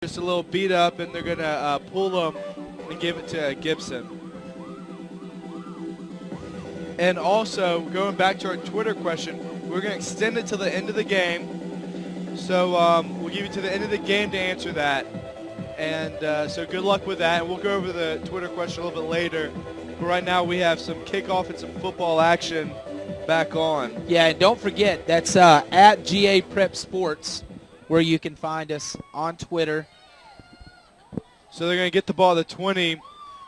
just a little beat up, and they're going to pull them and give it to Gibson. And also, going back to our Twitter question, we're going to extend it to the end of the game. So we'll give you to the end of the game to answer that. And so good luck with that. And we'll go over the Twitter question a little bit later. But right now we have some kickoff and some football action back on. Yeah, and don't forget, that's at GA Prep Sports, where you can find us on Twitter. So they're going to get the ball at the 20, and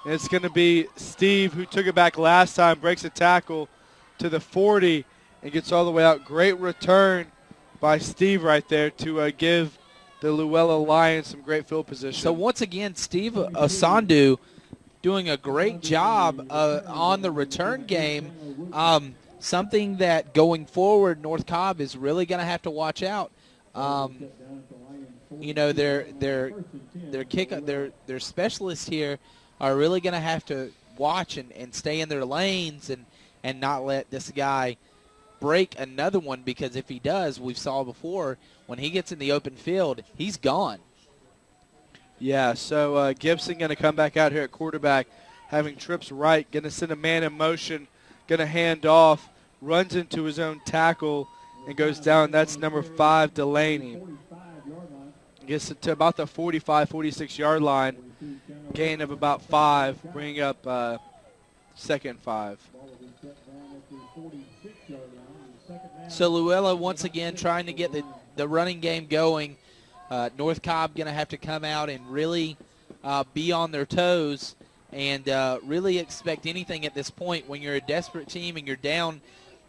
it's going to be Steve, who took it back last time, breaks a tackle to the 40 and gets all the way out. Great return by Steve right there to give the Luella Lions some great field position. So once again, Steve Asandu doing a great job on the return game. Something that going forward, North Cobb is really going to have to watch out. You know, their specialists here are really going to have to watch and stay in their lanes and not let this guy break another one, because if he does, we've saw before, when he gets in the open field, he's gone. Yeah, so Gibson going to come back out here at quarterback, having trips right, going to send a man in motion, going to hand off, runs into his own tackle, and goes down. That's number 5, Delaney. Gets it to about the 45, 46-yard line. Gain of about 5, bringing up 2nd and 5. So Luella once again trying to get the running game going. North Cobb going to have to come out and really be on their toes and really expect anything at this point. When you're a desperate team and you're down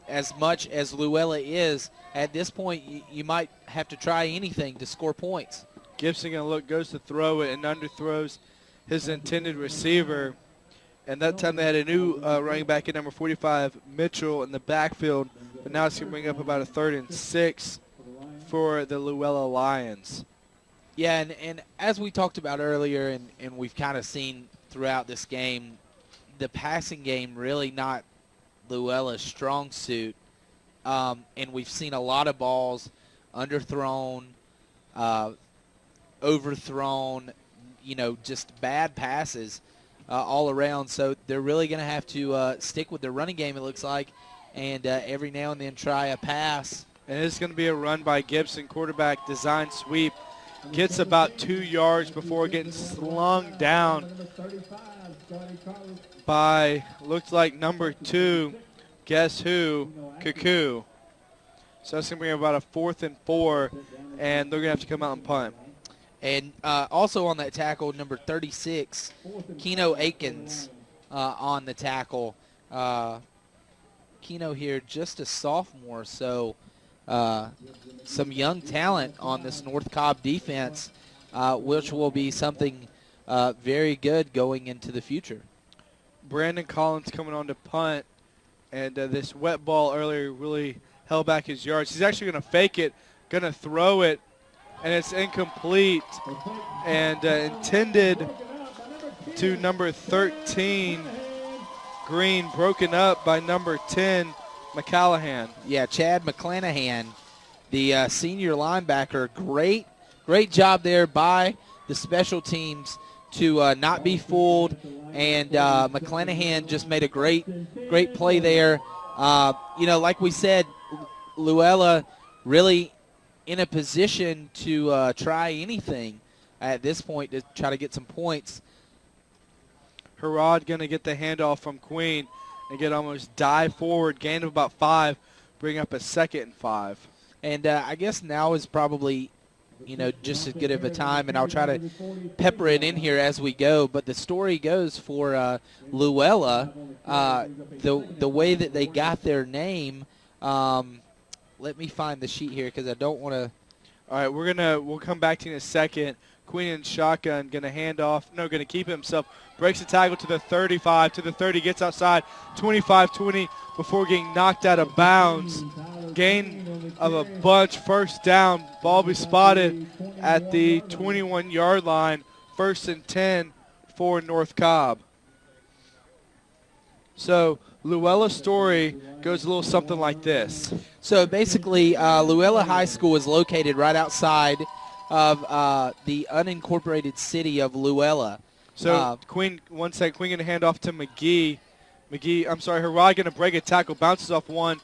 as much as Luella is, at this point you might have to try anything to score points. Gibson going to look, goes to throw it, and underthrows his intended receiver. And that time they had a new running back at number 45, Mitchell, in the backfield. But now it's going to bring up about a 3rd and 6 for the Luella Lions. Yeah, and as we talked about earlier, and we've kind of seen throughout this game, the passing game really not Luella's strong suit. And we've seen a lot of balls underthrown, overthrown, you know, just bad passes all around. So they're really going to have to stick with their running game, it looks like, and every now and then try a pass. And it's going to be a run by Gibson, quarterback design sweep. Gets about 2 yards before getting slung down by, looks like number 2, guess who, Cuckoo. So that's going to bring about a 4th and 4, and they're going to have to come out and punt. And also on that tackle, number 36, Keno Akins on the tackle. Keno here, just a sophomore, so some young talent on this North Cobb defense, which will be something very good going into the future. Brandon Collins coming on to punt, and this wet ball earlier really held back his yards. He's actually going to fake it, going to throw it, and it's incomplete and intended to number 13, Green, broken up by number 10, McCallahan. Yeah, Chad McClanahan, the senior linebacker. Great job there by the special teams to not be fooled, and McClanahan just made a great play there. You know, like we said, Luella really in a position to try anything at this point to try to get some points. Harrod going to get the handoff from Queen and get almost dive forward, gain of about 5, bring up a 2nd and 5. And I guess now is probably, you know, just as good of a time, and I'll try to pepper it in here as we go. But the story goes for Luella, the way that they got their name. Let me find the sheet here because I don't want to. All right, we'll come back to you in a second. Queen and shotgun, going to hand off. No, going to keep it himself. Breaks the tackle to the 35, to the 30, gets outside, 25-20 before getting knocked out of bounds. Gain of a bunch, 1st down. Ball be spotted at the 21-yard line. 1st and 10 for North Cobb. So Luella's story goes a little something like this. So basically, Luella High School is located right outside of the unincorporated city of Luella. So Queen, one sec, Queen going to hand off to McGee. Herrod going to break a tackle, bounces off one,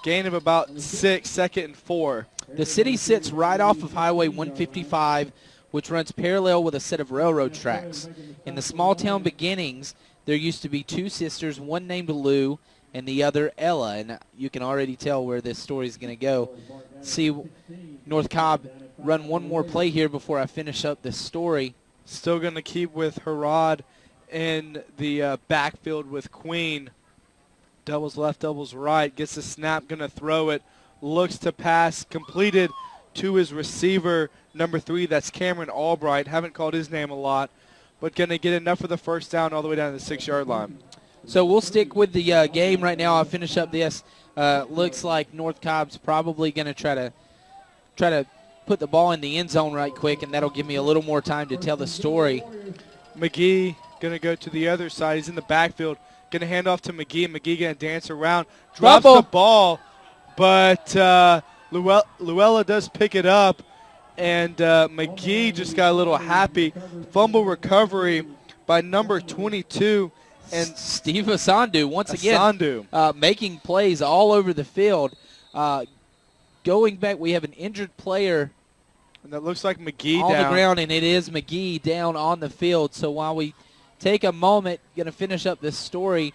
gain of about 6, second and 4. The city sits right off of Highway 155, which runs parallel with a set of railroad tracks. In the small town beginnings, there used to be 2 sisters, one named Lou and the other Ella, and you can already tell where this story is going to go. See North Cobb run one more play here before I finish up this story. Still going to keep with Herrod in the backfield with Queen. Doubles left, doubles right. Gets the snap, going to throw it. Looks to pass, completed to his receiver, number 3. That's Cameron Albright. Haven't called his name a lot, but going to get enough for the first down all the way down to the 6-yard line. So we'll stick with the game right now. I'll finish up this. Looks like North Cobb's probably going to try to put the ball in the end zone right quick, and that'll give me a little more time to tell the story. McGee going to go to the other side. He's in the backfield. Going to hand off to McGee. McGee going to dance around. Drops the ball, but Luella does pick it up, and McGee just got a little happy. Fumble recovery by number 22. And Steve Asandu, once again, making plays all over the field. Going back, we have an injured player. And that looks like McGee on down the ground, and it is McGee down on the field. So while we take a moment, going to finish up this story,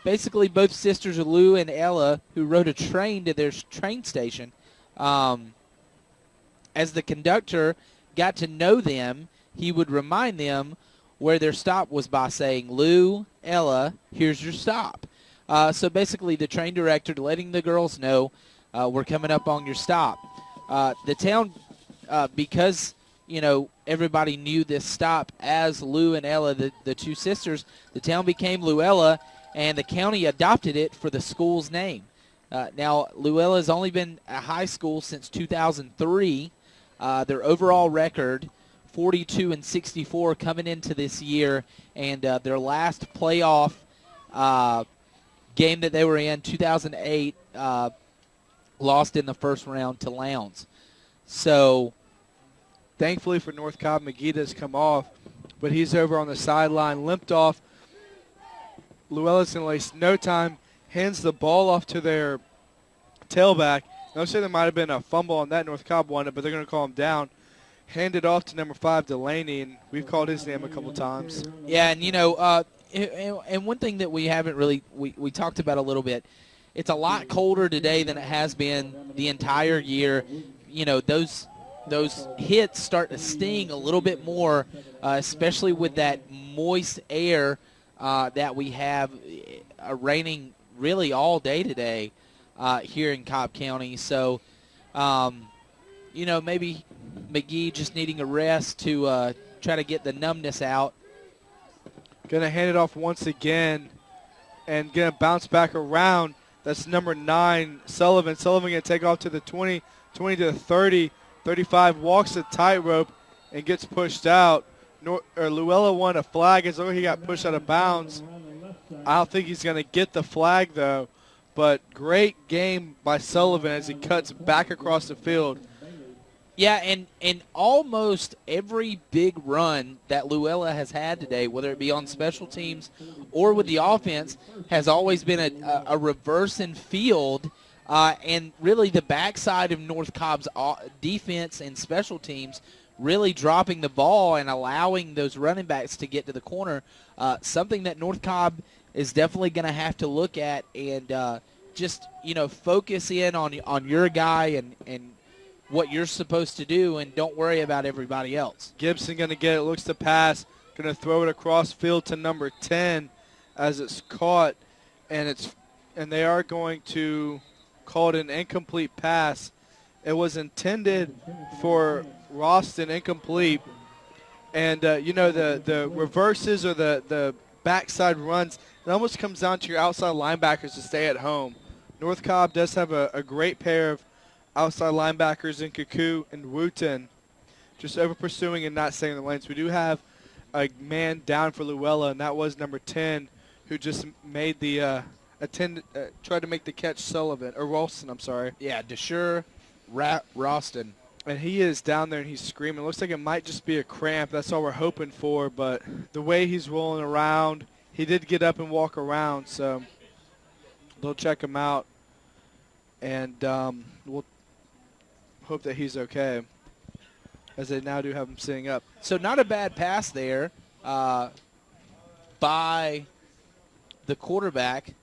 basically both sisters, Lou and Ella, who rode a train to their train station, as the conductor got to know them, he would remind them where their stop was by saying, Lou, Ella, here's your stop. So basically the train director letting the girls know, we're coming up on your stop. The town, because, everybody knew this stop as Lou and Ella, the 2 sisters, the town became Luella, and the county adopted it for the school's name. Now, Luella's only been a high school since 2003. Their overall record, 42-64 coming into this year, and their last playoff game that they were in, 2008, lost in the first round to Lowndes. So, thankfully for North Cobb, McGee does come off, but he's over on the sideline, limped off. Luella's going to waste no time, hands the ball off to their tailback. I'll say there might have been a fumble on that. North Cobb won it, but they're going to call him down. Hand it off to number 5, Delaney, and we've called his name a couple times. Yeah, and, and one thing that we haven't really we talked about a little bit, it's a lot colder today than it has been the entire year. Those hits start to sting a little bit more, especially with that moist air that we have raining really all day today here in Cobb County. So, maybe McGee just needing a rest to try to get the numbness out. Going to hand it off once again and going to bounce back around. That's number 9, Sullivan. Sullivan going to take off to the 20, 20 to the 30, 35, walks the tightrope and gets pushed out. Luella won a flag as though he got pushed out of bounds. I don't think he's going to get the flag, though. But great game by Sullivan as he cuts back across the field. Yeah, and almost every big run that Luella has had today, whether it be on special teams or with the offense, has always been a reverse and field. And really the backside of North Cobb's defense and special teams really dropping the ball and allowing those running backs to get to the corner, something that North Cobb is definitely going to have to look at and just, focus in on your guy and what you're supposed to do and don't worry about everybody else. Gibson going to get it, looks to pass, going to throw it across field to number 10 as it's caught, and they are going to call it an incomplete pass. It was intended for Ralston, incomplete. And, the reverses or the backside runs, it almost comes down to your outside linebackers to stay at home. North Cobb does have a great pair of outside linebackers in Kaku and Wooten, just over pursuing and not staying in the lanes. We do have a man down for Luella, and that was number 10, who just made the tried to make the catch. Ralston, I'm sorry. Yeah, Deshaun Ralston. And he is down there and he's screaming. Looks like it might just be a cramp. That's all we're hoping for. But the way he's rolling around, he did get up and walk around. So they'll check him out. And we'll hope that he's okay, as they now do have him sitting up. So not a bad pass there by the quarterback,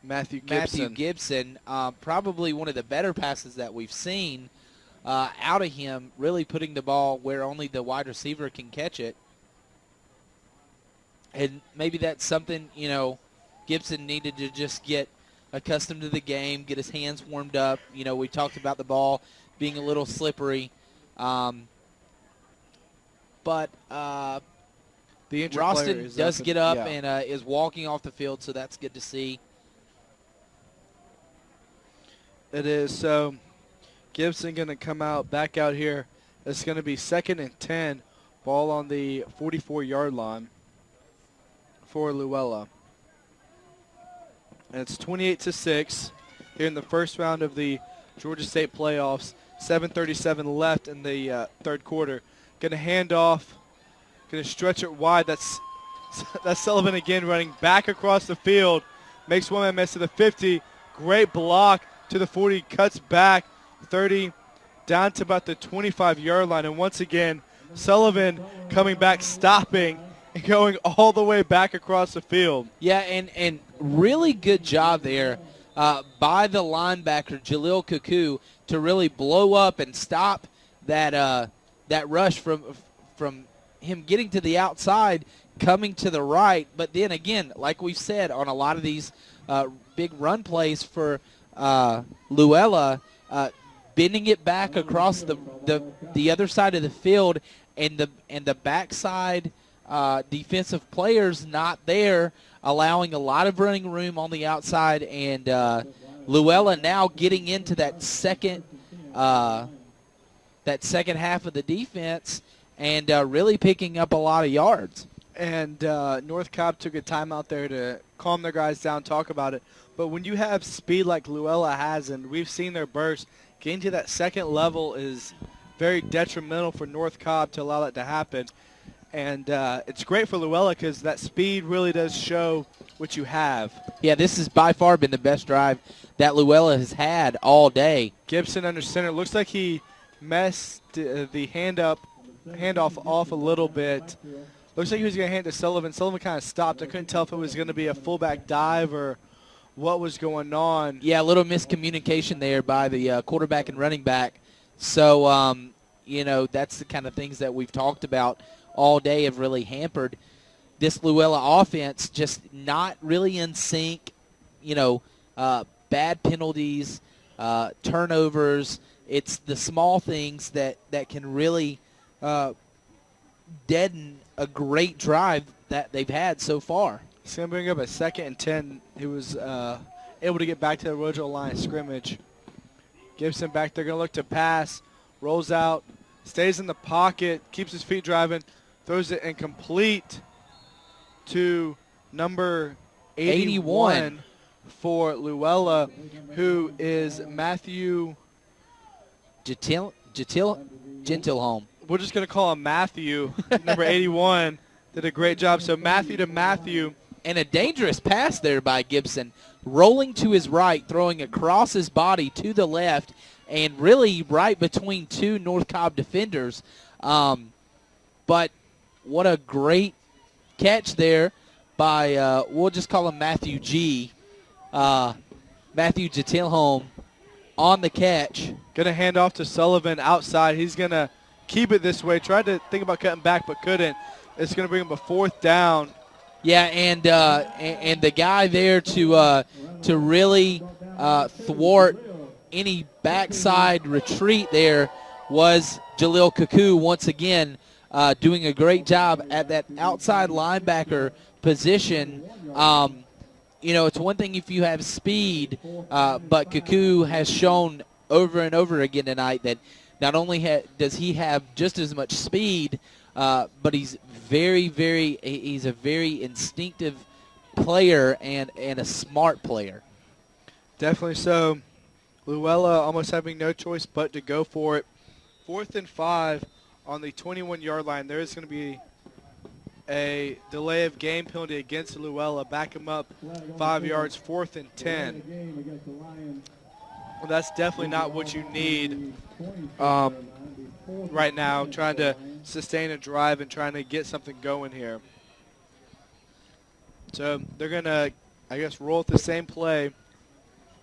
Matthew Gibson. Probably one of the better passes that we've seen out of him, really putting the ball where only the wide receiver can catch it. And maybe that's something, Gibson needed to just get accustomed to the game, get his hands warmed up. We talked about the ball being a little slippery. But the Roston does get up and is walking off the field, so that's good to see. It is. So Gibson going to come back out here. It's going to be 2nd and 10, ball on the 44-yard line for Luella. And it's 28-6 here in the first round of the Georgia State playoffs. 7:37 left in the third quarter. Going to hand off, going to stretch it wide. That's Sullivan again running back across the field. Makes one man miss to the 50. Great block to the 40. Cuts back 30 down to about the 25-yard line. And once again, Sullivan coming back, stopping, and going all the way back across the field. Yeah, and really good job there by the linebacker, Jalil Kuku, to really blow up and stop that rush from him getting to the outside, coming to the right. But then again, like we've said on a lot of these big run plays for Luella, bending it back across the other side of the field, and the backside defensive players not there, allowing a lot of running room on the outside, and Luella now getting into that second half of the defense and really picking up a lot of yards. And North Cobb took a timeout there to calm their guys down, talk about it. But when you have speed like Luella has, and we've seen their burst, getting to that second level is very detrimental for North Cobb to allow that to happen. And it's great for Luella because that speed really does show what you have. Yeah, this has by far been the best drive that Luella has had all day. Gibson under center. Looks like he messed the handoff off a little bit. Looks like he was going to hand it to Sullivan. Sullivan kind of stopped. I couldn't tell if it was going to be a fullback dive or what was going on. Yeah, a little miscommunication there by the quarterback and running back. So, that's the kind of things that we've talked about all day have really hampered this Luella offense, just not really in sync, bad penalties, turnovers. It's the small things that can really deaden a great drive that they've had so far. He's going to bring up a 2nd and 10. He was able to get back to the original line of scrimmage. Gibson back there going to look to pass, rolls out, stays in the pocket, keeps his feet driving, throws it incomplete to number 81 for Luella, who is Matthew Gentilholm. We're just going to call him Matthew, number 81. Did a great job. So Matthew to Matthew. And a dangerous pass there by Gibson, rolling to his right, throwing across his body to the left, and really right between two North Cobb defenders. But what a great catch there by, we'll just call him Matthew G. Matthew Gentilholm on the catch. Going to hand off to Sullivan outside. He's going to keep it this way. Tried to think about cutting back but couldn't. It's going to bring him a 4th down. Yeah, and the guy there to really thwart any backside retreat there was Jalil Kuku once again, doing a great job at that outside linebacker position. It's one thing if you have speed, but Kuku has shown over and over again tonight that not only does he have just as much speed, but he's he's a very instinctive player and a smart player. Definitely so. Luella almost having no choice but to go for it. 4th and 5 on the 21-yard line. There is going to be a delay of game penalty against Luella. Back him up 5 yards, 4th and 10. Well, that's definitely not what you need right now, trying to sustain a drive and trying to get something going here. So they're going to, I guess, roll at the same play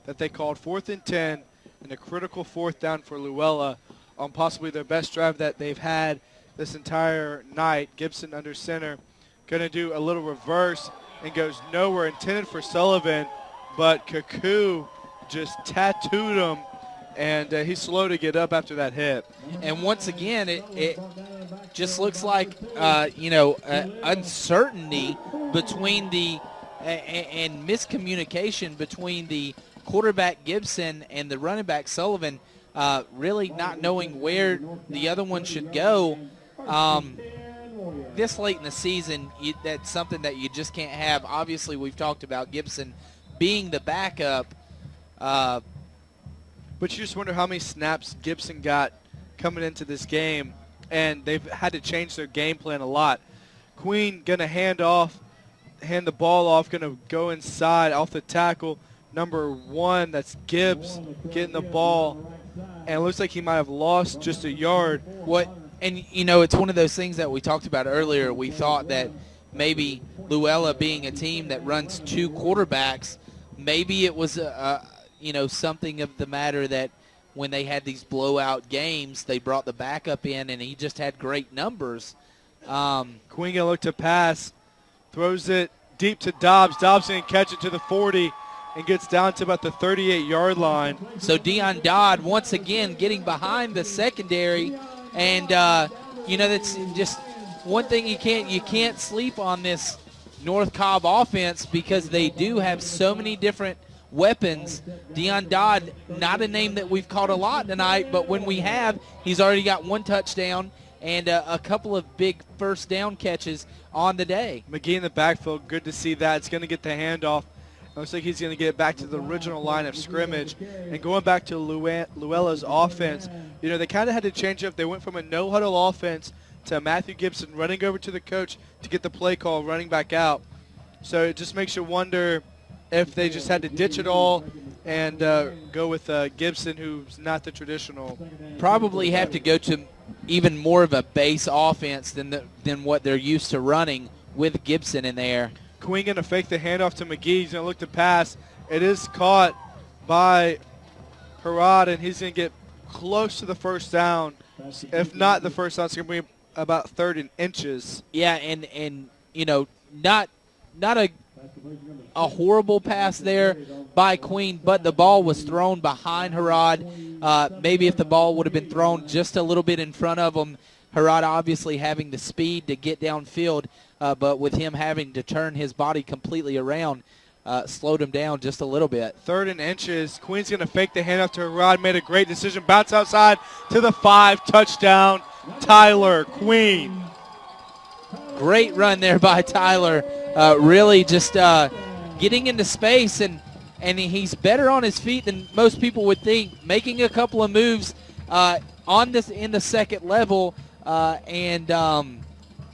that they called 4th and 10 and a critical 4th down for Luella on possibly their best drive that they've had this entire night. Gibson under center, going to do a little reverse and goes nowhere, intended for Sullivan, but Kaku just tattooed him, and he's slow to get up after that hit. And once again, it just looks like, uncertainty between and miscommunication between the quarterback Gibson and the running back Sullivan, really not knowing where the other one should go. This late in the season, that's something that you just can't have. Obviously, we've talked about Gibson being the backup. But you just wonder how many snaps Gibson got coming into this game, and they've had to change their game plan a lot. Queen going to hand the ball off, going to go inside off the tackle. Number 1, that's Gibbs, getting the ball, and it looks like he might have lost just a yard. And, it's one of those things that we talked about earlier. We thought that maybe Luella being a team that runs 2 quarterbacks, maybe it was, something of the matter that when they had these blowout games, they brought the backup in, and he just had great numbers. Queen going to look to pass, throws it deep to Dobbs. Dobbs going to catch it to the 40 and gets down to about the 38-yard line. So Dion Dodd once again getting behind the secondary, and that's just one thing you can't sleep on this North Cobb offense, because they do have so many different weapons. Dion Dodd, not a name that we've called a lot tonight, but when we have, he's already got 1 touchdown and a couple of big first down catches on the day. McGee in the backfield, good to see that. It's going to get the handoff. Looks like he's going to get back to the original line of scrimmage. And going back to Luella's offense, they kind of had to change up. They went from a no-huddle offense to Matthew Gibson running over to the coach to get the play call, running back out. So it just makes you wonder if they just had to ditch it all and go with Gibson, who's not the traditional. Probably have to go to even more of a base offense than what they're used to running with Gibson in there. Queen going to fake the handoff to McGee. He's going to look to pass. It is caught by Harrod, and he's going to get close to the first down. If not the first down, it's going to be about 3rd and inches. Yeah, and not a horrible pass there by Queen, but the ball was thrown behind Harrod. Maybe if the ball would have been thrown just a little bit in front of him, Harrod obviously having the speed to get downfield, but with him having to turn his body completely around, slowed him down just a little bit. 3rd and inches. Queen's going to fake the handoff to Harrod. Made a great decision. Bounce outside to the 5. Touchdown, Tyler Queen. Great run there by Tyler. Really just getting into space, and he's better on his feet than most people would think, making a couple of moves in the second level, and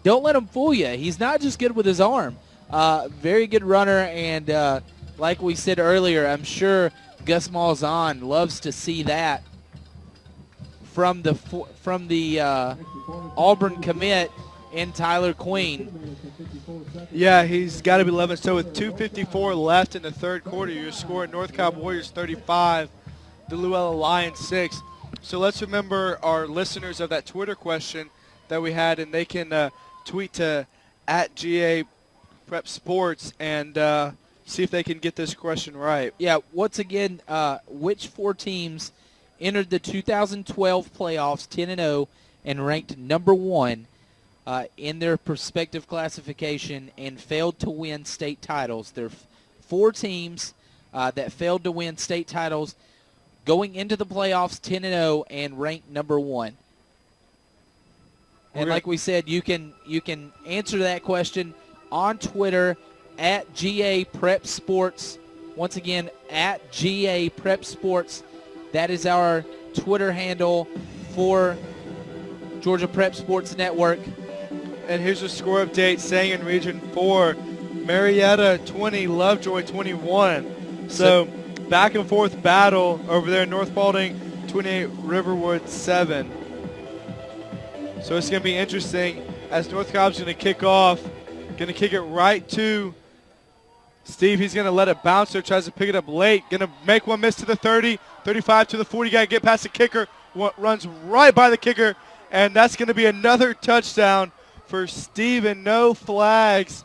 don't let him fool you. He's not just good with his arm. Very good runner, and like we said earlier, I'm sure Gus Malzahn loves to see that from the Auburn commit in Tyler Queen. Yeah, he's got to be loving it. So with 2:54 left in the third quarter, you're scoring North Cobb Warriors 35, the Luella Lions 6. So let's remember our listeners of that Twitter question that we had, and they can tweet to @GA_Prep_Sports and see if they can get this question right. Yeah, once again, which 4 teams entered the 2012 playoffs 10-0 and ranked number 1 in their respective classification and failed to win state titles? There are 4 teams that failed to win state titles going into the playoffs 10-0 and ranked number 1. And like we said, you can answer that question on Twitter @GA_Prep_Sports. Once again, @GA_Prep_Sports. That is our Twitter handle for Georgia Prep Sports Network. And here's a score update saying in Region 4, Marietta 20, Lovejoy 21. So back and forth battle over there in North Paulding, 28, Riverwood 7. So it's going to be interesting as North Cobb's going to kick off, going to kick it right to Steve. He's going to let it bounce there, tries to pick it up late, going to make one miss to the 30, 35 to the 40, got to get past the kicker, runs right by the kicker, and that's going to be another touchdown for Steven. No flags,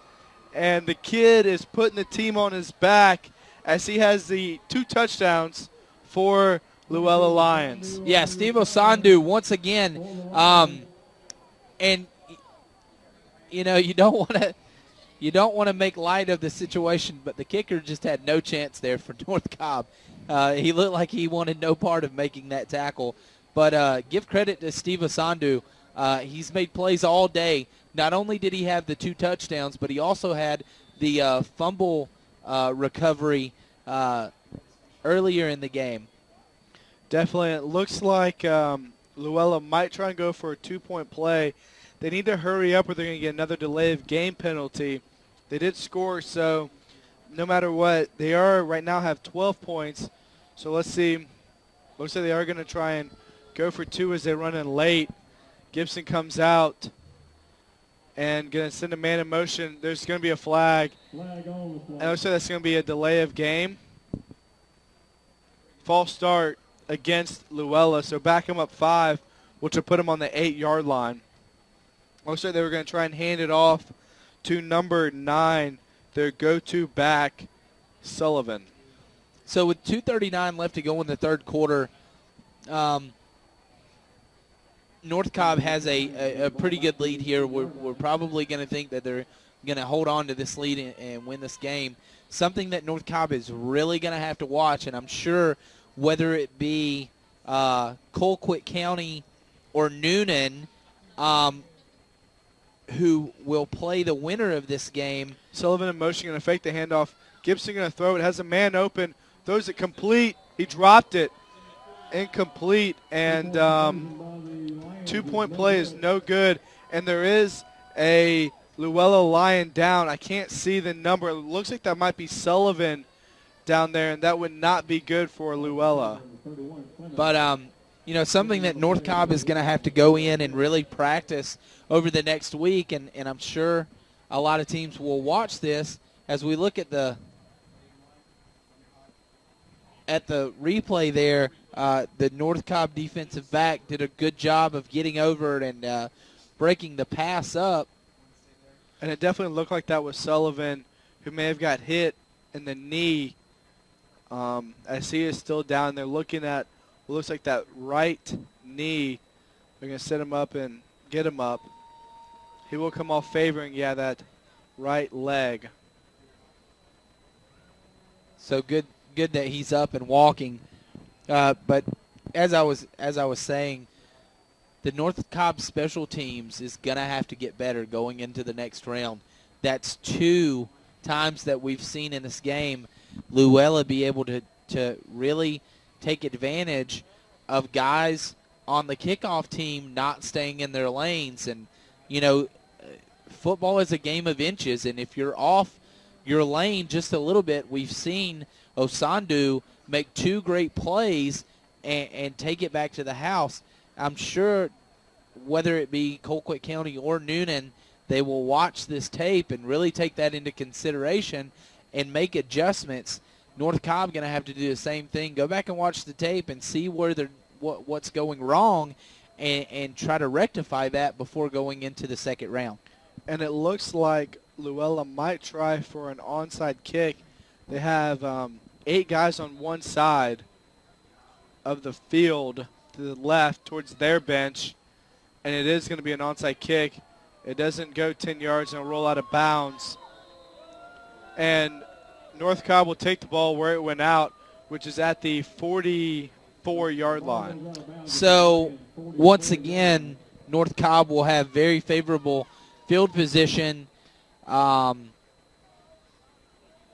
and the kid is putting the team on his back as he has the 2 touchdowns for Luella Lions. Yeah, Steve Osandu once again, and you know you don't want to make light of the situation, but the kicker just had no chance there for North Cobb. He looked like he wanted no part of making that tackle. But give credit to Steve Osandu. He's made plays all day. Not only did he have the 2 touchdowns, but he also had the fumble recovery earlier in the game. Definitely. It looks like Luella might try and go for a 2-point play. They need to hurry up or they're going to get another delay of game penalty. They did score, so no matter what, they are right now have 12 points. So let's see. Looks like they are going to try and go for 2 as they run in late. Gibson comes out and going to send a man in motion. There's going to be a flag. And it looks like that's going to be a delay of game. False start against Luella, so back him up 5, which will put him on the 8-yard line. Looks like they were going to try and hand it off to number 9, their go-to back, Sullivan. So with 2:39 left to go in the third quarter, North Cobb has a pretty good lead here. We're probably going to think that they're going to hold on to this lead and win this game. Something that North Cobb is really going to have to watch, and I'm sure whether it be Colquitt County or Noonan, who will play the winner of this game. Sullivan in motion, going to fake the handoff. Gibson going to throw it. Has a man open. Throws it complete. He dropped it. Incomplete. And 2-point play is no good. And there is a Luella Lion down. I can't see the number. It looks like that might be Sullivan down there, and that would not be good for Luella. But, something that North Cobb is going to have to go in and really practice over the next week, and I'm sure a lot of teams will watch this as we look at the replay there. The North Cobb defensive back did a good job of getting over it and breaking the pass up. And it definitely looked like that was Sullivan, who may have got hit in the knee. As he is still down there looking at what looks like that right knee. They're going to set him up and get him up. He will come off favoring, that right leg. So good that he's up and walking. But as I was saying, the North Cobb special teams is going to have to get better going into the next round. That's 2 times that we've seen in this game Luella be able to really take advantage of guys on the kickoff team not staying in their lanes. And, football is a game of inches, and if you're off your lane just a little bit, we've seen Osandu make 2 great plays and take it back to the house. I'm sure whether it be Colquitt County or Noonan, they will watch this tape and really take that into consideration and make adjustments. North Cobb going to have to do the same thing. Go back and watch the tape and see where what's going wrong and try to rectify that before going into the second round. And it looks like Luella might try for an onside kick. They have 8 guys on one side of the field to the left towards their bench, and it is going to be an onside kick. It doesn't go 10 yards and it'll roll out of bounds. And North Cobb will take the ball where it went out, which is at the 44-yard line. So, once again, North Cobb will have very favorable field position.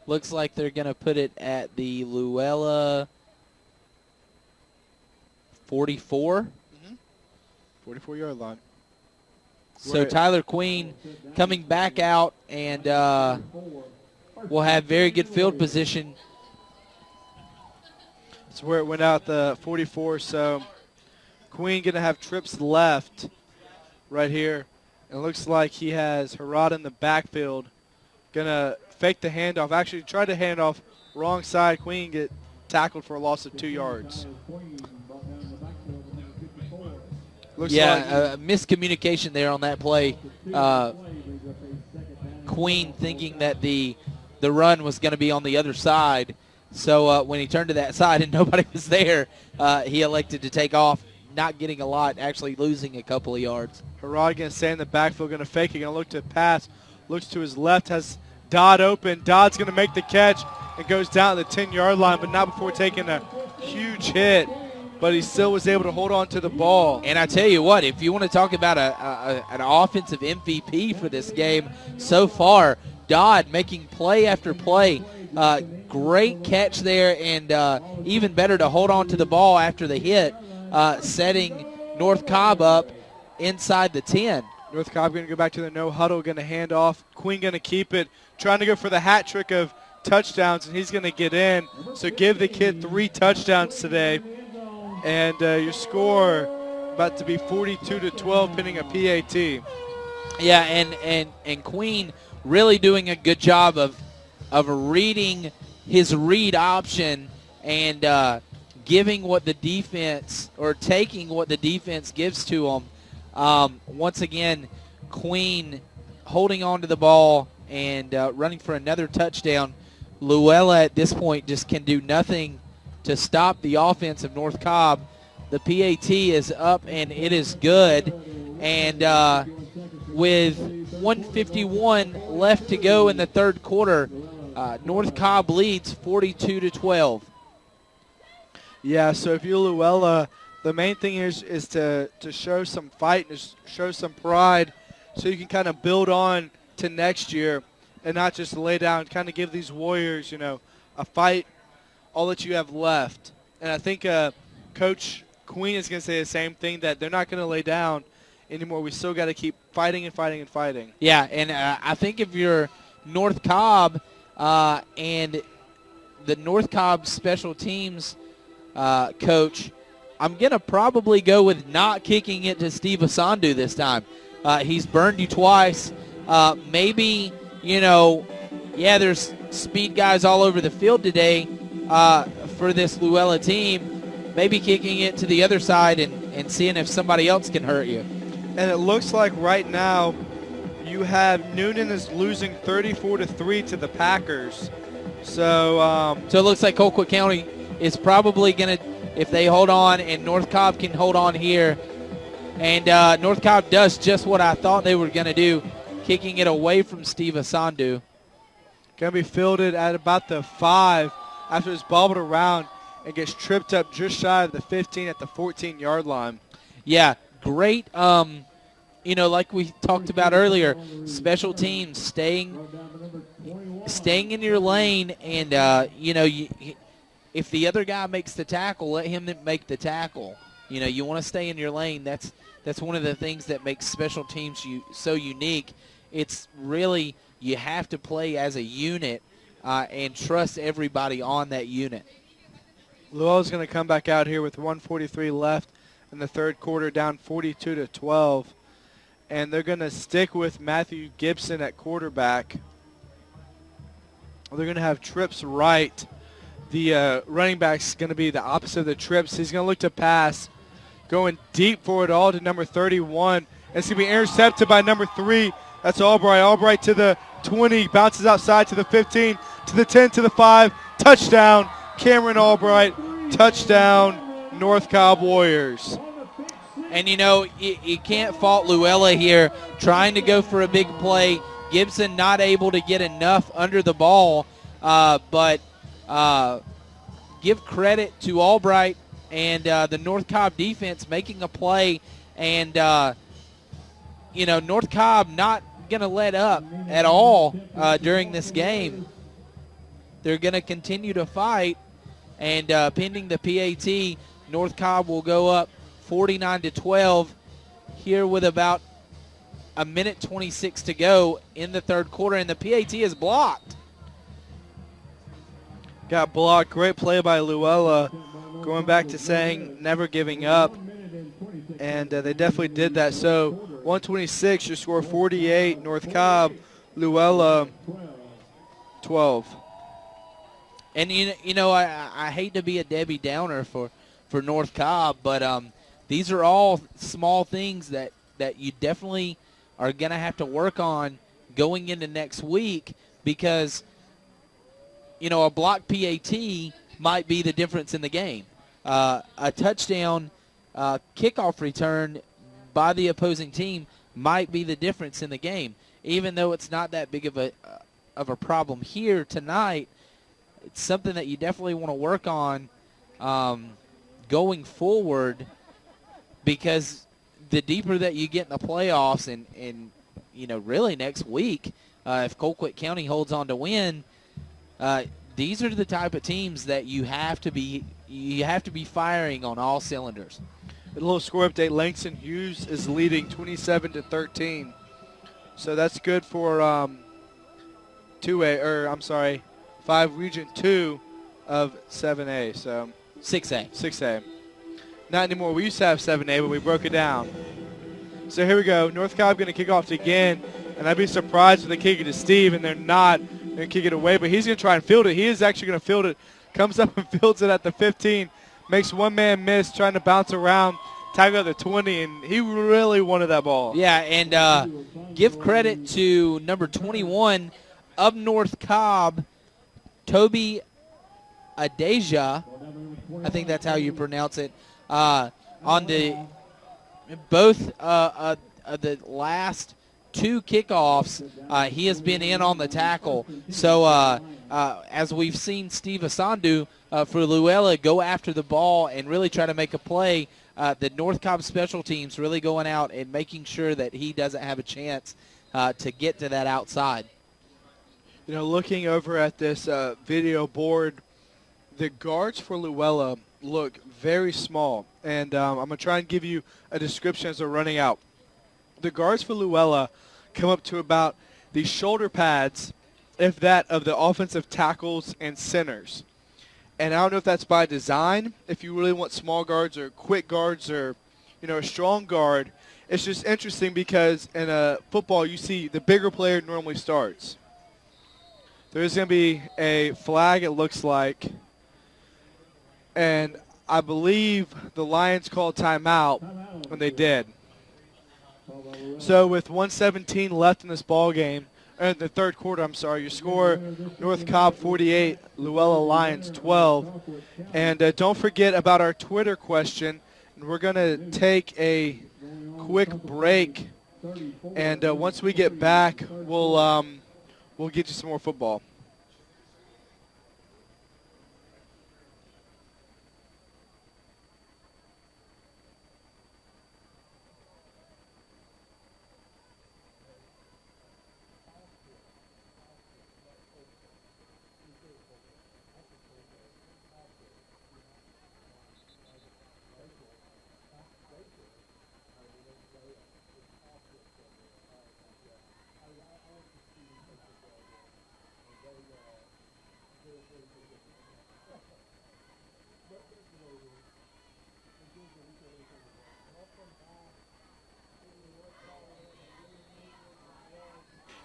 Looks like they're going to put it at the Luella 44. 44-yard line. So Right. Tyler Queen coming back out, and will have very good field position. That's where it went out, the 44. So Queen going to have trips left right here. It looks like he has Harada in the backfield. Going to fake the handoff. Actually, tried to hand off wrong side. Queen get tackled for a loss of 2 yards. Looks Yeah, miscommunication there on that play. Queen thinking that the run was going to be on the other side. So when he turned to that side and nobody was there, he elected to take off, not getting a lot, actually losing a couple of yards. Harada going to stay in the backfield, going to fake it, going to look to pass. Looks to his left, has Dodd open. Dodd's going to make the catch and goes down to the 10-yard line, but not before taking a huge hit. But he still was able to hold on to the ball. And I tell you what, if you want to talk about an offensive MVP for this game so far, Dodd making play after play. Great catch there, and even better to hold on to the ball after the hit, setting North Cobb up inside the 10. North Cobb going to go back to the no huddle, going to hand off. Queen going to keep it, trying to go for the hat trick of touchdowns, and he's going to get in. So give the kid 3 touchdowns today. And your score about to be 42-12, pinning a PAT. Yeah, and Queen really doing a good job of reading his read option and giving what the defense, or taking what the defense gives to him. Once again, Queen holding on to the ball and running for another touchdown. Luella at this point just can do nothing to stop the offense of North Cobb. The PAT is up, and it is good. And with 1:51 left to go in the third quarter, North Cobb leads 42-12. Yeah, so if you're Luella, the main thing is to show some fight and show some pride so you can kind of build on to next year and not just lay down, kind of give these Warriors, a fight all that you have left. And I think Coach Queen is going to say the same thing, that they're not going to lay down anymore. We still got to keep fighting and fighting and fighting. Yeah, and I think if you're North Cobb and the North Cobb special teams coach, I'm going to probably go with not kicking it to Steve Asandu this time. He's burned you twice. Maybe, there's speed guys all over the field today for this Luella team. Maybe kicking it to the other side and seeing if somebody else can hurt you. And it looks like right now you have Noonan is losing 34-3 to the Packers. So it looks like Colquitt County is probably going to, if they hold on and North Cobb can hold on here, and North Cobb does just what I thought they were going to do, kicking it away from Steve Asandu. Going to be fielded at about the 5 after it's bobbled around and gets tripped up just shy of the 15 at the 14-yard line. Yeah, great. Like we talked about earlier, special teams staying in your lane, and if the other guy makes the tackle, let him make the tackle. You want to stay in your lane. That's one of the things that makes special teams so unique. It's really, you have to play as a unit and trust everybody on that unit. Luella's going to come back out here with 1:43 left in the third quarter, down 42-12. And they're going to stick with Matthew Gibson at quarterback. They're going to have trips right. The running back's going to be the opposite of the trips. He's going to look to pass, going deep for it all to number 31. It's going to be intercepted by number 3. That's Albright. Albright to the 20, bounces outside to the 15, to the 10, to the 5. Touchdown, Cameron Albright. Touchdown, North Cobb Warriors. And, you can't fault Luella here trying to go for a big play. Gibson not able to get enough under the ball, but give credit to Albright and the North Cobb defense making a play. And, North Cobb not going to let up at all during this game. They're going to continue to fight. And pending the PAT, North Cobb will go up 49-12 here with about a minute 26 to go in the third quarter, and the PAT is blocked. Got blocked. Great play by Luella, going back to saying never giving up. And they definitely did that. So 126, your score 48, North Cobb, Luella 12. And, I hate to be a Debbie Downer for North Cobb, but these are all small things that you definitely are going to have to work on going into next week because, a blocked PAT might be the difference in the game. A touchdown kickoff return by the opposing team might be the difference in the game. Even though it's not that big of a problem here tonight, it's something that you definitely want to work on going forward because the deeper that you get in the playoffs and really next week, if Colquitt County holds on to win, these are the type of teams that you have to be firing on all cylinders. A little score update, Langston Hughes is leading 27-13. So that's good for 5 Region 2 of 7A. So 6A. 6A. Not anymore. We used to have 7A, but we broke it down. So here we go. North Cobb going to kick off again, and I'd be surprised if they kick it to Steve, and they're not going to kick it away, but he's going to try and field it. He is actually going to field it. Comes up and fields it at the 15. Makes one man miss, trying to bounce around, tackle at the 20, and he really wanted that ball. Yeah, and give credit to number 21 of North Cobb, Toby Adeja. I think that's how you pronounce it. On both of the last two kickoffs, he has been in on the tackle. So as we've seen Steve Asandu for Luella go after the ball and really try to make a play, the North Cobb special teams really going out and making sure that he doesn't have a chance to get to that outside. Looking over at this video board, the guards for Luella look very small. And I'm going to try and give you a description as they're running out. The guards for Luella come up to about the shoulder pads, if that, of the offensive tackles and centers. And I don't know if that's by design, if you really want small guards or quick guards or, a strong guard. It's just interesting because in football you see the bigger player normally starts. There's going to be a flag, it looks like. And I believe the Lions called timeout when they did. So with 1:17 left in this ball game, the third quarter, your score, North Cobb 48, Luella Lions 12. And don't forget about our Twitter question. We're going to take a quick break. And once we get back, we'll get you some more football.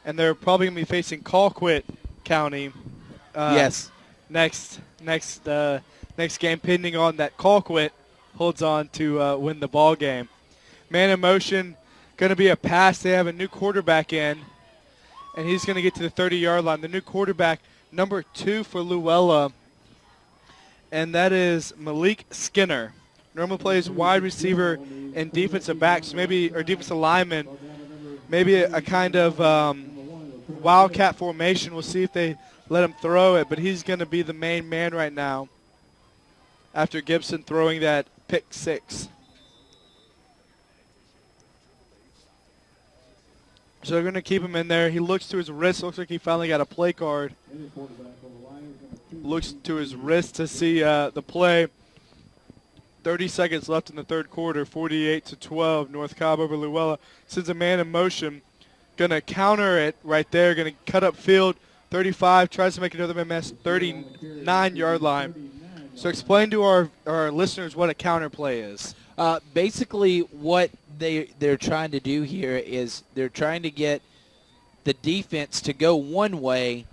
And they're probably going to be facing Colquitt County. Yes. Next game, pending on that Colquitt holds on to win the ball game. Man in motion, going to be a pass. They have a new quarterback in, and he's going to get to the 30-yard line. The new quarterback, number 2 for Luella, and that is Malik Skinner. Normally plays wide receiver and defensive backs, or defensive lineman. Maybe a kind of wildcat formation. We'll see if they let him throw it, but he's going to be the main man right now after Gibson throwing that pick 6. So they're going to keep him in there. He looks to his wrist. Looks like he finally got a play card. Looks to his wrist to see the play. 30 seconds left in the third quarter. 48-12. North Cobb over Luella. Sends a man in motion. going to counter it right there, going to cut up field. 35, tries to make another mess, 39-yard line. So explain to our listeners what a counter play is. Basically, what they're trying to do here is they're trying to get the defense to go one way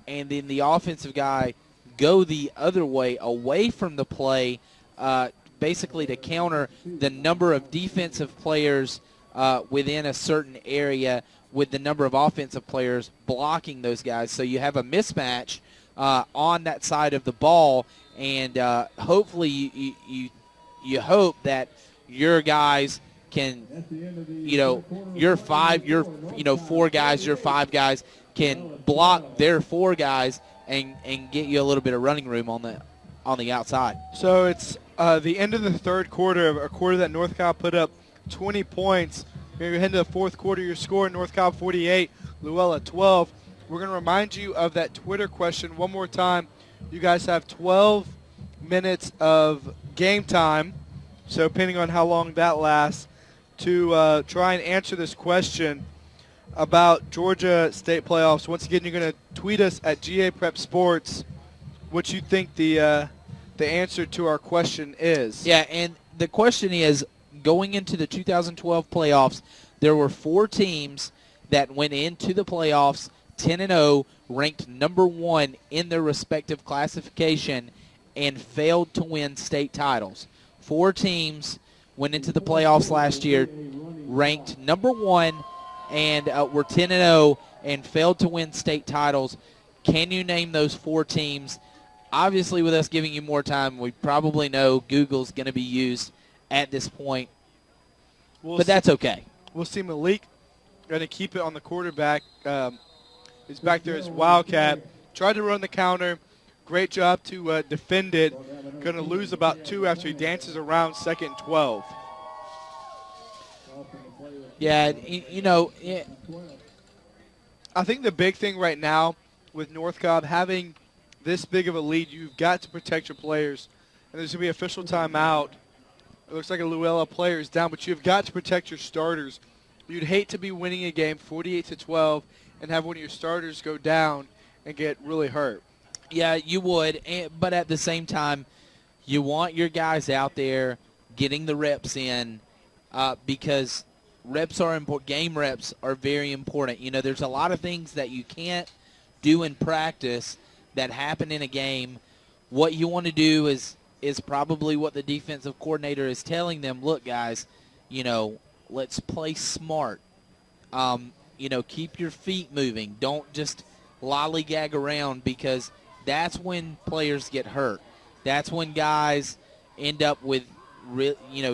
and then the offensive guy go the other way away from the play, basically to counter the number of defensive players within a certain area with the number of offensive players blocking those guys. So you have a mismatch on that side of the ball, and hopefully you hope that your guys can, your four guys, your five guys can block their four guys and get you a little bit of running room on the outside. So it's the end of the third quarter, a quarter that North Cobb put up 20 points. You're heading to the fourth quarter, your score, North Cobb 48, Luella 12. We're going to remind you of that Twitter question one more time. You guys have 12 minutes of game time, so depending on how long that lasts, to try and answer this question about Georgia State playoffs. Once again, you're going to tweet us at GA Prep Sports what you think the answer to our question is. Yeah, and the question is, going into the 2012 playoffs, there were four teams that went into the playoffs 10-0, ranked number one in their respective classification, and failed to win state titles. Four teams went into the playoffs last year, ranked number one, and were 10-0 and failed to win state titles. Can you name those four teams? Obviously, with us giving you more time, we probably know Google's going to be used at this point, but that's okay. We'll see Malik going to keep it on the quarterback. He's back there as Wildcat. Tried to run the counter. Great job to defend it. Going to lose about 2 after he dances around 2nd and 12. Yeah, I think the big thing right now with North Cobb having this big of a lead, you've got to protect your players. And there's going to be official timeout. It looks like a Luella player is down, but you've got to protect your starters. You'd hate to be winning a game 48-12 and have one of your starters go down and get really hurt. Yeah, you would, but at the same time, you want your guys out there getting the reps in because reps are important. Game reps are very important. There's a lot of things that you can't do in practice that happen in a game. What you want to do is probably what the defensive coordinator is telling them. Look, guys, let's play smart. Keep your feet moving. Don't just lollygag around, because that's when players get hurt. That's when guys end up with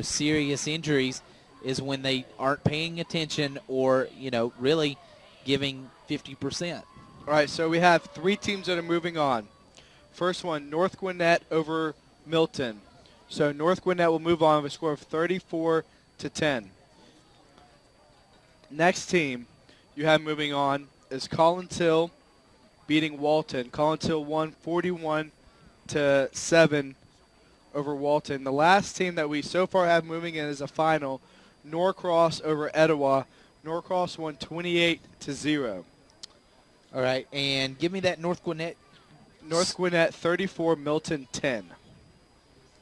serious injuries, is when they aren't paying attention or, really giving 50%. All right, so we have 3 teams that are moving on. First one, North Gwinnett over Milton. So North Gwinnett will move on with a score of 34-10. Next team you have moving on is Collins Hill beating Walton. Collins Hill won 41-7 over Walton. The last team that we so far have moving in as a final, Norcross over Etowah. Norcross won 28-0. All right, and give me that North Gwinnett. North Gwinnett 34, Milton 10.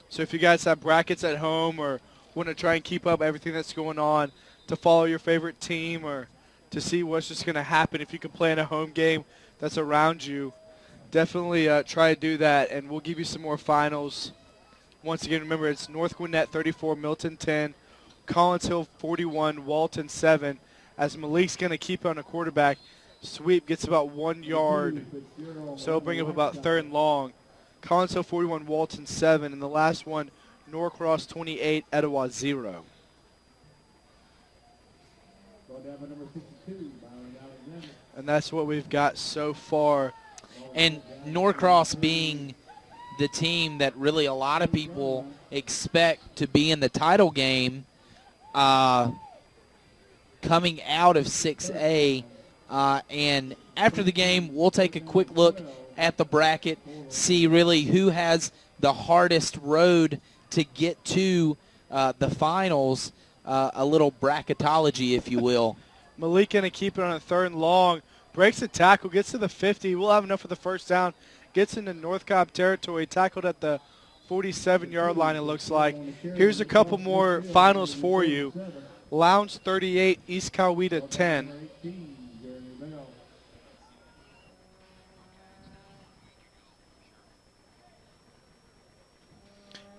So if you guys have brackets at home or want to try and keep up everything that's going on, to follow your favorite team or to see what's just going to happen if you can play in a home game that's around you, definitely try to do that, and we'll give you some more finals. Once again, remember, it's North Gwinnett 34, Milton 10, Collins Hill 41, Walton 7, as Malik's going to keep on a quarterback. Sweep gets about 1 yard, so he'll bring up about 3rd and long. Collins Hill 41, Walton 7, and the last one, Norcross 28, Etowah 0. And that's what we've got so far. And Norcross being the team that really a lot of people expect to be in the title game coming out of 6A. And after the game, we'll take a quick look at the bracket, see really who has the hardest road to get to the finals, a little bracketology, if you will. Malik going to keep it on a 3rd and long. Breaks the tackle, gets to the 50. We'll have enough for the first down. Gets into North Cobb territory, tackled at the 47-yard line, it looks like. Here's a couple more finals for you. Lowndes 38, East Coweta 10.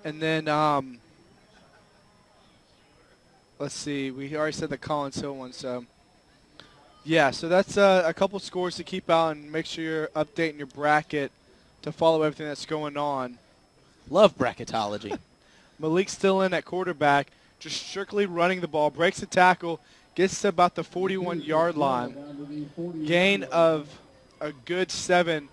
And then, let's see, we already said the Collins Hill one, so. Yeah, so that's a couple scores to keep out, and make sure you're updating your bracket to follow everything that's going on. Love bracketology. Malik's still in at quarterback, just strictly running the ball, breaks the tackle, gets to about the 41-yard line. Gain of a good 7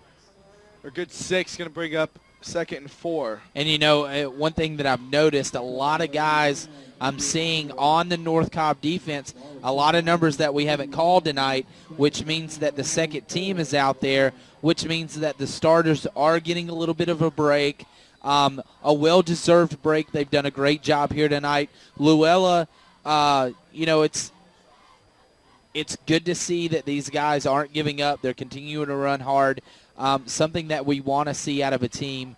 or good 6, going to bring up 2nd and 4. And, you know, one thing that I've noticed, a lot of guys I'm seeing on the North Cobb defense, a lot of numbers that we haven't called tonight, which means that the second team is out there, which means that the starters are getting a little bit of a break, a well-deserved break. They've done a great job here tonight. Luella, you know, it's good to see that these guys aren't giving up. They're continuing to run hard, something that we want to see out of a team,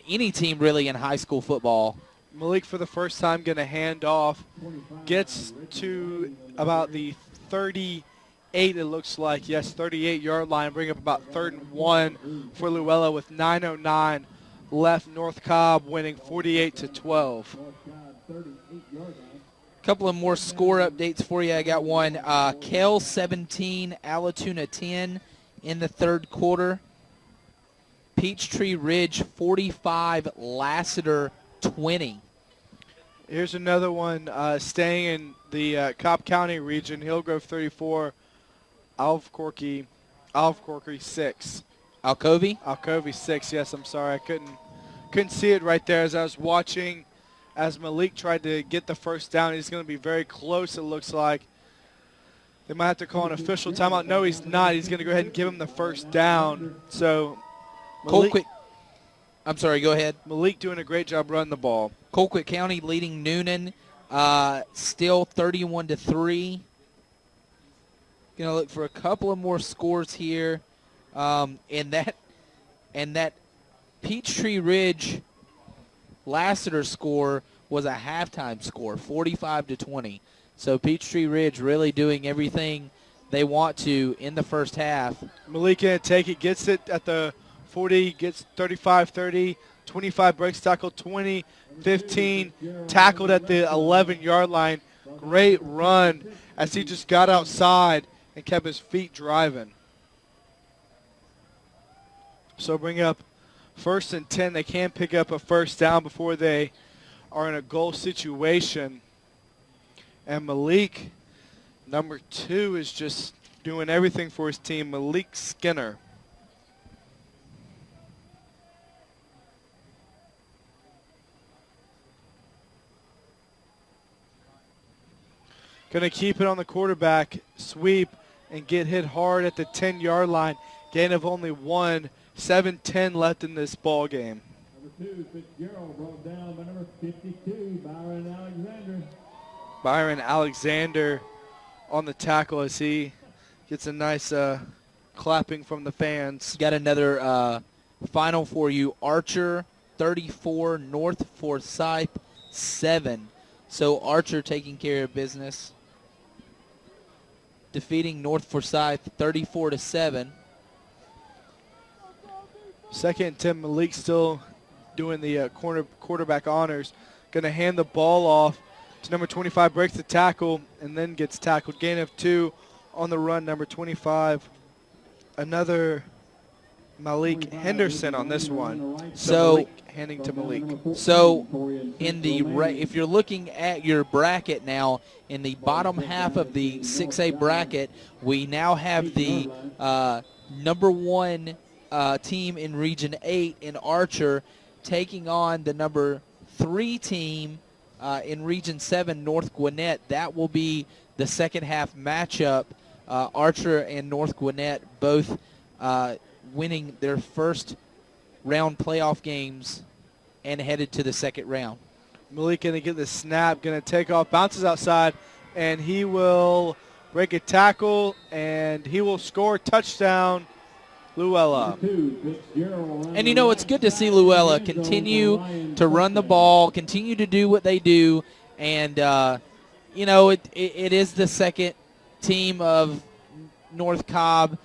any team really in high school football. Malik for the first time going to hand off, gets to about the 38, it looks like. Yes, 38-yard line, bring up about 3rd and 1 for Luella with 9:09 left. North Cobb winning 48-12. Couple of more score updates for you. I got one. Kell 17, Allatoona 10 in the 3rd quarter. Peachtree Ridge 45, Lassiter 20. Here's another one staying in the Cobb County region. Hillgrove 34, Albuquerque 6. Alcovey 6. Yes, I'm sorry. I couldn't see it right there as I was watching as Malik tried to get the first down. He's going to be very close, it looks like. They might have to call an official timeout. No, he's not. He's going to go ahead and give him the first down. So Colquitt, I'm sorry, go ahead. Malik doing a great job running the ball. Colquitt County leading Noonan, still 31-3. Going to look for a couple of more scores here. And that Peachtree Ridge Lassiter score was a halftime score, 45-20. So Peachtree Ridge really doing everything they want to in the first half. Malik going to take it, gets it at the 40, gets 35-30, 25, breaks tackle, 20, 15, tackled at the 11-yard line. Great run as he just got outside and kept his feet driving. So bring up 1st and 10. They can pick up a first down before they are in a goal situation. And Malik, number 2, is just doing everything for his team. Malik Skinner. Going to keep it on the quarterback, sweep, and get hit hard at the 10-yard line. Gain of only 1. 7:10 left in this ball game. Number 2, Fitzgerald, brought down by number 52, Byron Alexander. Byron Alexander on the tackle as he gets a nice clapping from the fans. Got another final for you. Archer 34, North Forsyth 7. So Archer taking care of business, defeating North Forsyth 34-7. 2nd and 10, Malik still doing the quarterback honors. Going to hand the ball off to number 25, breaks the tackle, and then gets tackled. Gain of 2 on the run, number 25. Another Malik Henderson on this one. So Malik handing to Malik. So in the if you're looking at your bracket now, in the bottom half of the 6A bracket, we now have the number 1 team in Region 8 in Archer taking on the number 3 team in Region 7, North Gwinnett. That will be the second half matchup. Archer and North Gwinnett both winning their first round playoff games and headed to the second round. Malik going to get the snap, going to take off, bounces outside, and he will break a tackle, and he will score touchdown, Luella. And, you know, it's good to see Luella continue to run the ball, continue to do what they do. And, you know, it is the second team of North Cobb,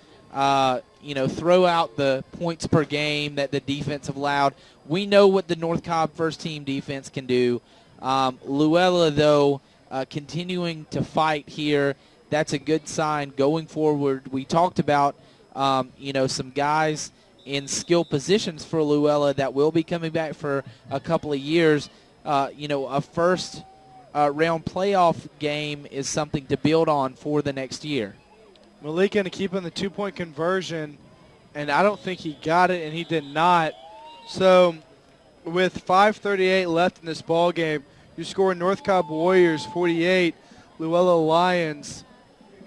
you know, throw out the points per game that the defense have allowed. We know what the North Cobb first-team defense can do. Luella, though, continuing to fight here, that's a good sign going forward. We talked about, you know, some guys in skill positions for Luella that will be coming back for a couple of years. You know, a first round playoff game is something to build on for the next year. Malik going to keep on the two-point conversion, and I don't think he got it, and he did not. So with 5:38 left in this ball game, you score North Cobb Warriors 48, Luella Lions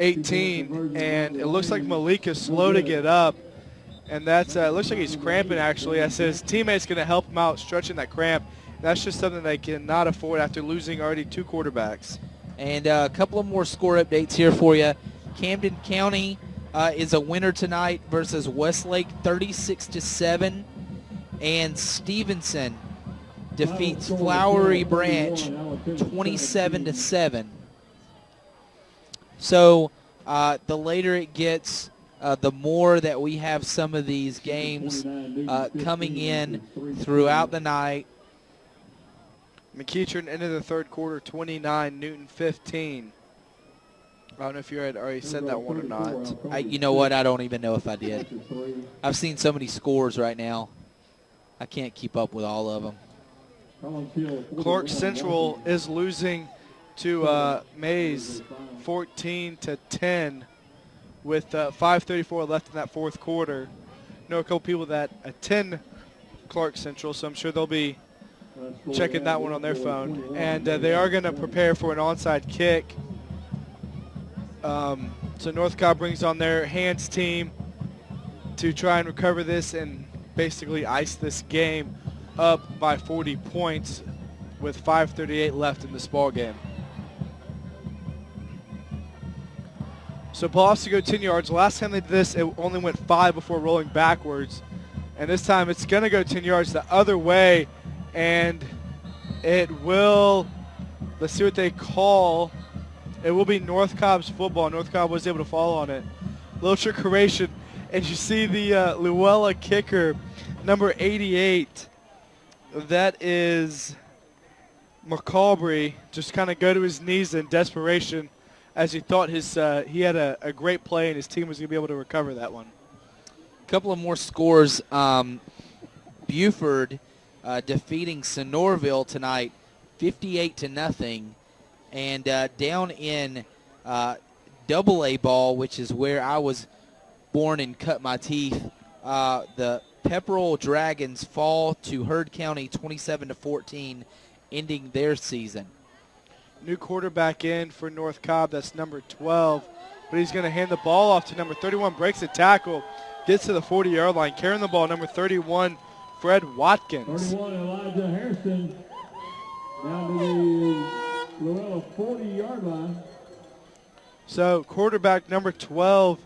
18, and it looks like Malik is slow to get up, and that's it looks like he's cramping actually. I said his teammate's going to help him out stretching that cramp. That's just something they cannot afford after losing already two quarterbacks. And a couple of more score updates here for you. Camden County is a winner tonight versus Westlake 36-7, and Stevenson defeats Flowery Branch 27-7. So the later it gets, the more that we have some of these games coming in throughout the night. McEachern ended the third quarter 29, Newton 15. I don't know if you had already said that one or not. You know what? I don't even know if I did. I've seen so many scores right now. I can't keep up with all of them. Clark Central is losing to Mays 14-10 with 5:34 left in that fourth quarter. I know a couple people that attend Clark Central, so I'm sure they'll be checking that one on their phone. And they are going to prepare for an onside kick. So North Cobb brings on their hands team to try and recover this and basically ice this game up by 40 points with 5:38 left in this ball game. So ball has to go 10 yards. Last time they did this, it only went 5 before rolling backwards. And this time it's going to go 10 yards the other way. And it will, let's see what they call. It will be North Cobb's football. North Cobb was able to fall on it. Little trickeration. And you see the Luella kicker, number 88. That is McCalbury, just kind of go to his knees in desperation as he thought he had a great play and his team was going to be able to recover that one. A couple of more scores. Buford defeating Sonorville tonight 58-0. And down in AA ball, which is where I was born and cut my teeth, the Pepperell Dragons fall to Heard County 27-14, ending their season. New quarterback in for North Cobb, that's number 12. But he's going to hand the ball off to number 31, breaks a tackle, gets to the 40-yard line, carrying the ball, number 31, Fred Watkins. 31, Elijah Hairston, down to the Luella 40-yard line. So quarterback number 12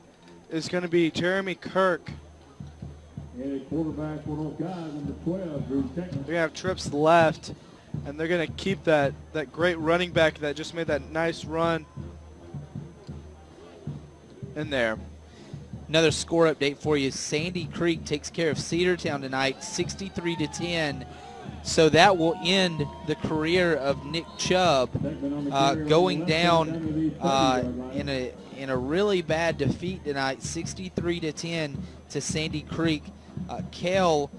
is going to be Jeremy Kirk. And quarterback for North Cobb, number 12, Drew Techman. We have trips left, and they're going to keep that great running back that just made that nice run in there. Another score update for you. Sandy Creek takes care of Cedartown tonight, 63-10. So that will end the career of Nick Chubb, going down in a really bad defeat tonight, 63-10 to Sandy Creek. Kell,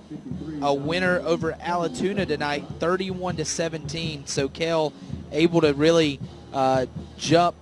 a winner over Allatoona tonight, 31-17. So Kell able to really jump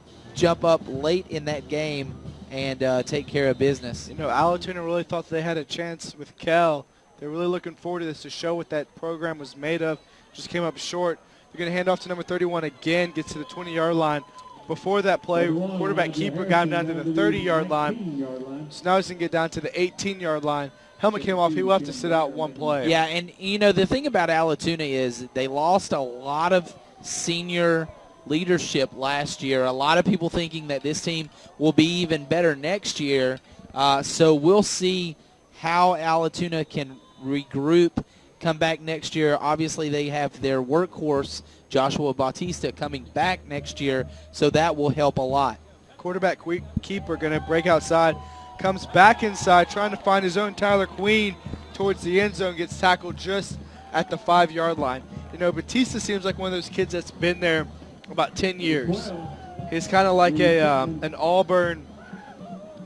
up late in that game and take care of business. You know, Allatoona really thought they had a chance with Kell. They're really looking forward to this to show what that program was made of. Just came up short. They're going to hand off to number 31 again, gets to the 20-yard line. Before that play, quarterback keeper got him down to the 30-yard line. So now he's going to get down to the 18-yard line. Helmet came off. He will have to sit out one play. Yeah, and, you know, the thing about Allatoona is they lost a lot of senior leadership last year. A lot of people thinking that this team will be even better next year. So we'll see how Allatoona can regroup, come back next year. Obviously, they have their workhorse, Joshua Bautista, coming back next year, so that will help a lot. Quarterback keeper going to break outside, comes back inside, trying to find his own Tyler Queen towards the end zone, gets tackled just at the 5-yard line. You know, Bautista seems like one of those kids that's been there about 10 years. He's kind of like an Auburn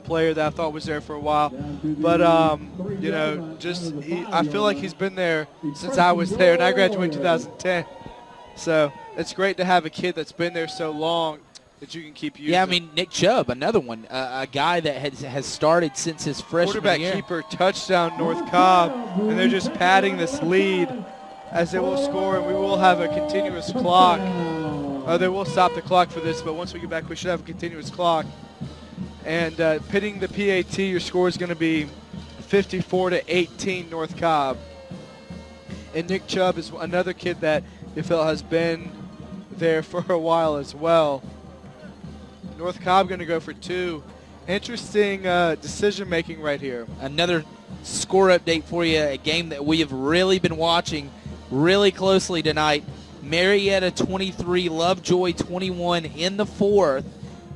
player that I thought was there for a while. But, you know, I feel like he's been there since I was there, and I graduated in 2010. So it's great to have a kid that's been there so long that you can keep using. Yeah, I mean, Nick Chubb, another one, a guy that has started since his freshman quarterback year. Keeper, touchdown, North Cobb, and they're just padding this lead as they will score, and we will have a continuous clock. They will stop the clock for this, but once we get back, we should have a continuous clock. And pitting the PAT, your score is going to be 54-18 North Cobb. And Nick Chubb is another kid that you feel has been there for a while as well. North Cobb going to go for 2. Interesting decision-making right here. Another score update for you, a game that we have really been watching really closely tonight. Marietta 23, Lovejoy 21 in the 4th.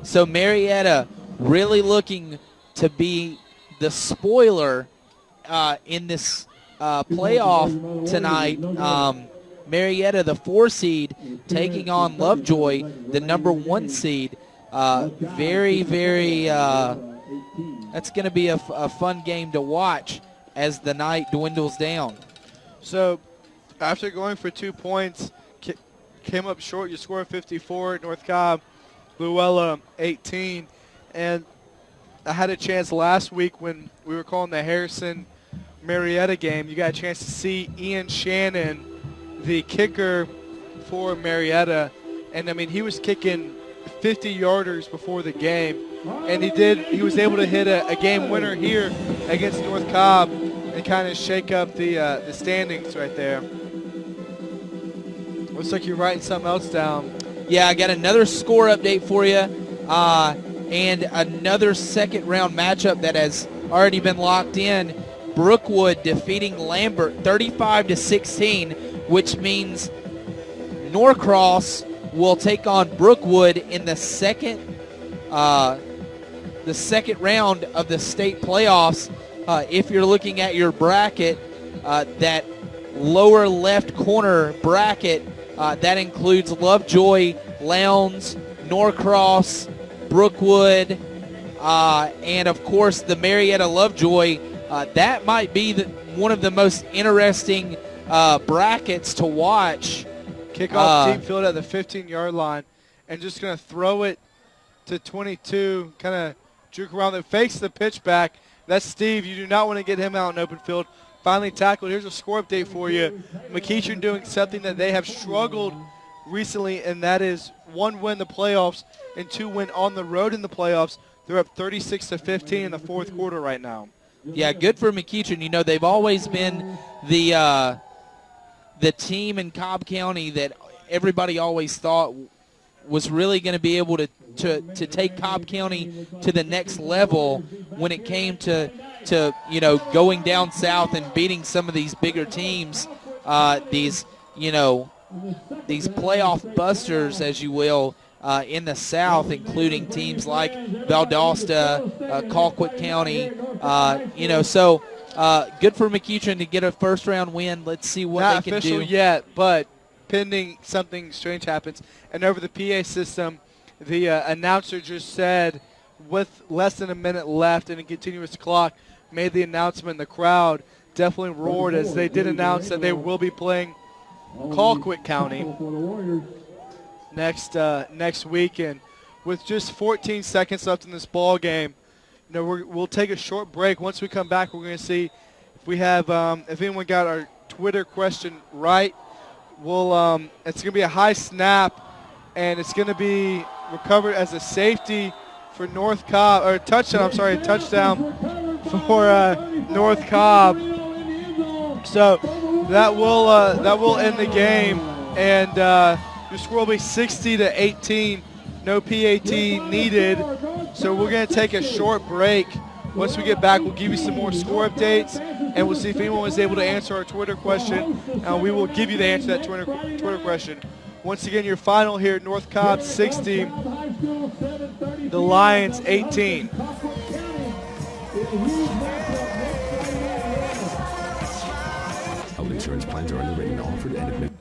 So Marietta really looking to be the spoiler in this playoff tonight. Marietta, the 4 seed, taking on Lovejoy, the number 1 seed. Very, very, that's going to be a fun game to watch as the night dwindles down. So after going for 2 points, came up short. You score 54, North Cobb, Luella 18. And I had a chance last week when we were calling the Harrison-Marietta game. You got a chance to see Ian Shannon, the kicker for Marietta. And, I mean, he was kicking 50-yarders before the game. And he was able to hit a game winner here against North Cobb and kind of shake up the standings right there. Looks like you're writing something else down. Yeah, I got another score update for you. And another second-round matchup that has already been locked in. Brookwood defeating Lambert 35-16, which means Norcross will take on Brookwood in the second round of the state playoffs. If you're looking at your bracket, that lower left corner bracket, that includes Lovejoy, Lowndes, Norcross, Brookwood, and of course the Marietta Lovejoy. That might be one of the most interesting brackets to watch. Kickoff deep field at the 15-yard line, and just going to throw it to 22, kind of juke around there, fakes the pitch back. That's Steve. You do not want to get him out in open field. Finally tackled. Here's a score update for you. McEachern doing something that they have struggled recently, and that is 1 win the playoffs and 2 win on the road in the playoffs. They're up 36-15 in the 4th quarter right now. Yeah, good for McEachern. You know, they've always been the team in Cobb County that everybody always thought was really going to be able to take Cobb County to the next level when it came to you know, going down south and beating some of these bigger teams, these playoff busters, as you will, in the south, including teams like Valdosta, Colquitt County, so good for McEachern to get a first-round win. Let's see what they can do. Not official yet, but pending something strange happens. And over the PA system, the announcer just said, with less than a minute left and a continuous clock, made the announcement. The crowd definitely roared as they did announce that they will be playing Colquitt County next weekend. With just 14 seconds left in this ball game, you know, we'll take a short break. Once we come back, we're going to see if we have if anyone got our Twitter question right. We'll it's going to be a high snap, and it's going to be recovered as a safety for North Cobb, or a touchdown. I'm sorry, a touchdown for North Cobb. So that will end the game, and Your score will be 60-18. No PAT needed. So we're going to take a short break. Once we get back, we'll give you some more score updates, and we'll see if anyone was able to answer our Twitter question. And we will give you the answer to that Twitter question. Once again, your final here, North Cobb 60, the Lions 18. Health insurance plans are underwritten, offered, and